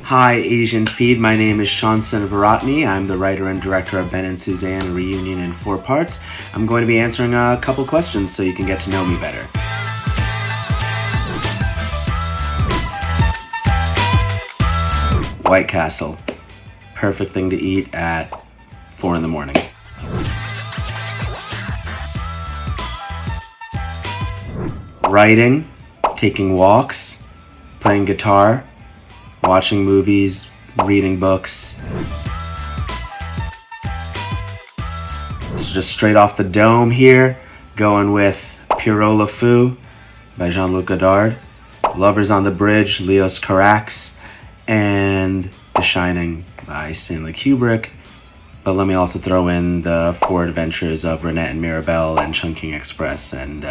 Hi, AsianFeed. My name is Shaun Seneviratne. I'm the writer and director of Ben and Suzanne, a reunion in 4 parts. I'm going to be answering a couple questions so you can get to know me better. White Castle. Perfect thing to eat at 4 in the morning. Writing, taking walks, playing guitar, watching movies, reading books. So just straight off the dome here, going with Pierrot Le Fou by Jean-Luc Godard, Lovers on the Bridge, Leos Carax, and The Shining by Stanley Kubrick. But let me also throw in the 4 adventures of Renette and Mirabelle and Chungking Express, and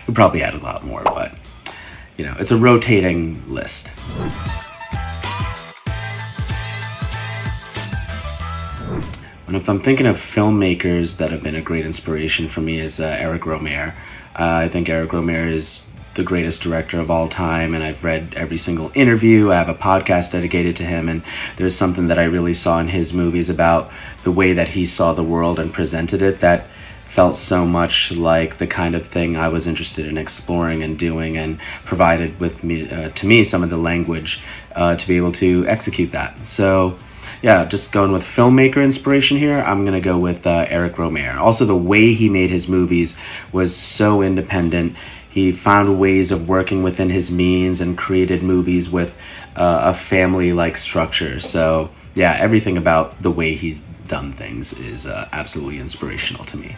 we probably add a lot more, but it's a rotating list. And if I'm thinking of filmmakers that have been a great inspiration for me is Eric Rohmer. I think Eric Rohmer is the greatest director of all time, and I've read every single interview. I have a podcast dedicated to him, and there's something that I really saw in his movies about the way that he saw the world and presented it that felt so much like the kind of thing I was interested in exploring and doing, and provided with me to me some of the language to be able to execute that. So yeah, just going with filmmaker inspiration here, I'm going to go with Eric Rohmer. Also, the way he made his movies was so independent. He found ways of working within his means and created movies with a family-like structure. So yeah, everything about the way he's done things is absolutely inspirational to me.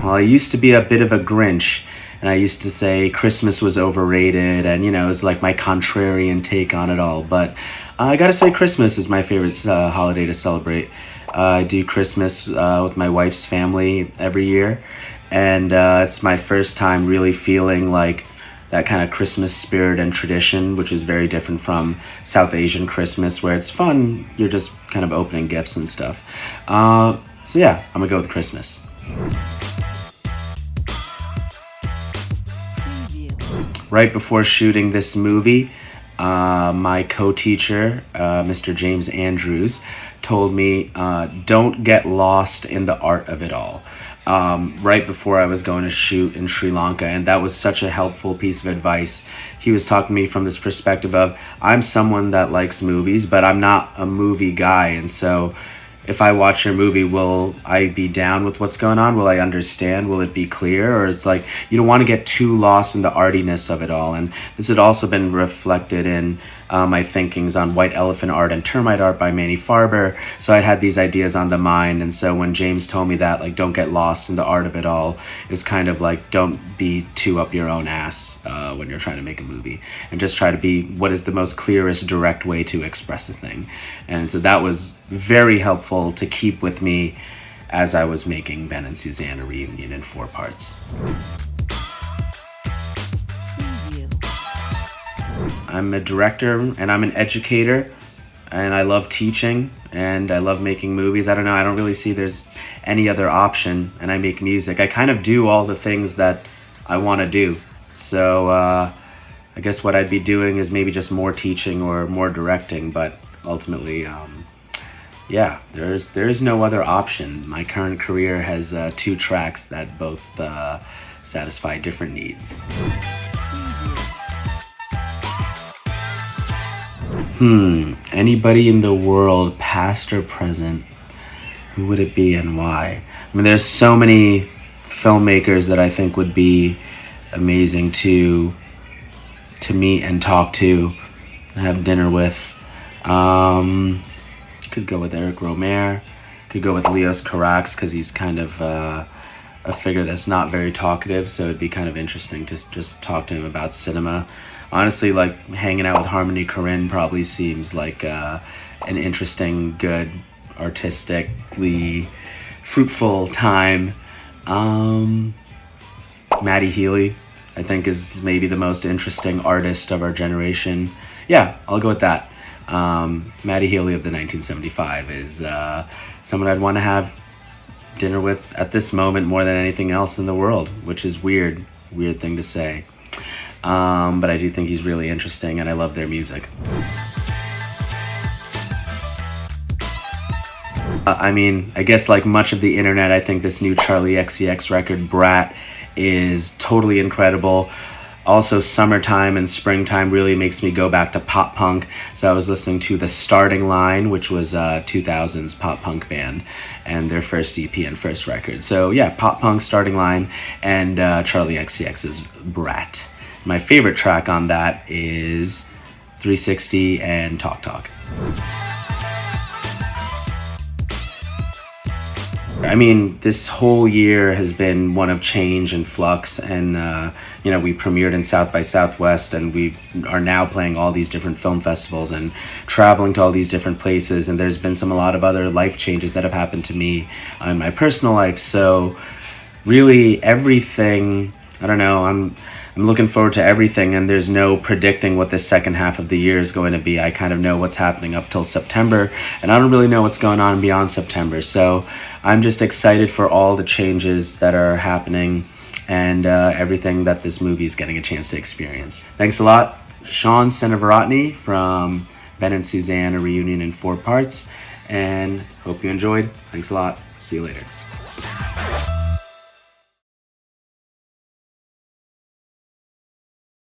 Well, I used to be a bit of a Grinch, and I used to say Christmas was overrated, and it was like my contrarian take on it all. But I gotta say Christmas is my favorite holiday to celebrate. I do Christmas with my wife's family every year, and it's my first time really feeling like that kind of Christmas spirit and tradition, which is very different from South Asian Christmas, where it's fun, you're just kind of opening gifts and stuff. So yeah, I'm gonna go with Christmas. Right before shooting this movie, my co-teacher, Mr. James Andrews, told me, don't get lost in the art of it all. Right before I was going to shoot in Sri Lanka, and that was such a helpful piece of advice. He was talking to me from this perspective of, I'm someone that likes movies, but I'm not a movie guy, and so if I watch your movie, will I be down with what's going on? Will I understand? Will it be clear? Or it's like, you don't want to get too lost in the artiness of it all. And this had also been reflected in my thinkings on White Elephant Art and Termite Art by Manny Farber. So I'd had these ideas on the mind. And so when James told me that, like, don't get lost in the art of it all, it was kind of like, don't be too up your own ass when you're trying to make a movie. And just try to be what is the most clearest, direct way to express a thing. And so that was very helpful to keep with me as I was making Ben and Suzanne, a reunion in 4 parts. I'm a director and I'm an educator, and I love teaching and I love making movies. I don't know, I don't really see there's any other option, and I make music. I kind of do all the things that I want to do. So I guess what I'd be doing is maybe just more teaching or more directing, but ultimately yeah, there's no other option. My current career has 2 tracks that both satisfy different needs. Anybody in the world, past or present, who would it be and why? I mean, there's so many filmmakers that I think would be amazing to meet and talk to, have dinner with. Could go with Eric Rohmer, could go with Leos Carax, because he's kind of a figure that's not very talkative, so it'd be kind of interesting to just talk to him about cinema. Honestly, like, hanging out with Harmony Korine probably seems like an interesting, good, artistically fruitful time. Maddie Healy, I think, is maybe the most interesting artist of our generation. Yeah, I'll go with that. Maddie Healy of the 1975 is someone I'd want to have dinner with at this moment more than anything else in the world, which is weird thing to say. but I do think he's really interesting, and I love their music. I mean, I guess like much of the internet, I think this new Charlie XCX record, Brat, is totally incredible. Also, summertime and springtime really makes me go back to pop punk. So I was listening to The Starting Line, which was 2000s pop punk band, and their first EP and first record. So yeah, pop punk, Starting Line, and Charlie XCX's Brat. My favorite track on that is 360 and Talk Talk. I mean, this whole year has been one of change and flux, and we premiered in South by Southwest, and we are now playing all these different film festivals and traveling to all these different places, and there's been a lot of other life changes that have happened to me in my personal life. So really everything, I don't know, I'm looking forward to everything, and there's no predicting what the second half of the year is going to be. I kind of know what's happening up till September, and I don't really know what's going on beyond September. So I'm just excited for all the changes that are happening and everything that this movie is getting a chance to experience. Thanks a lot. Shaun Seneviratne from Ben and Suzanne, a reunion in 4 parts, and hope you enjoyed. Thanks a lot. See you later.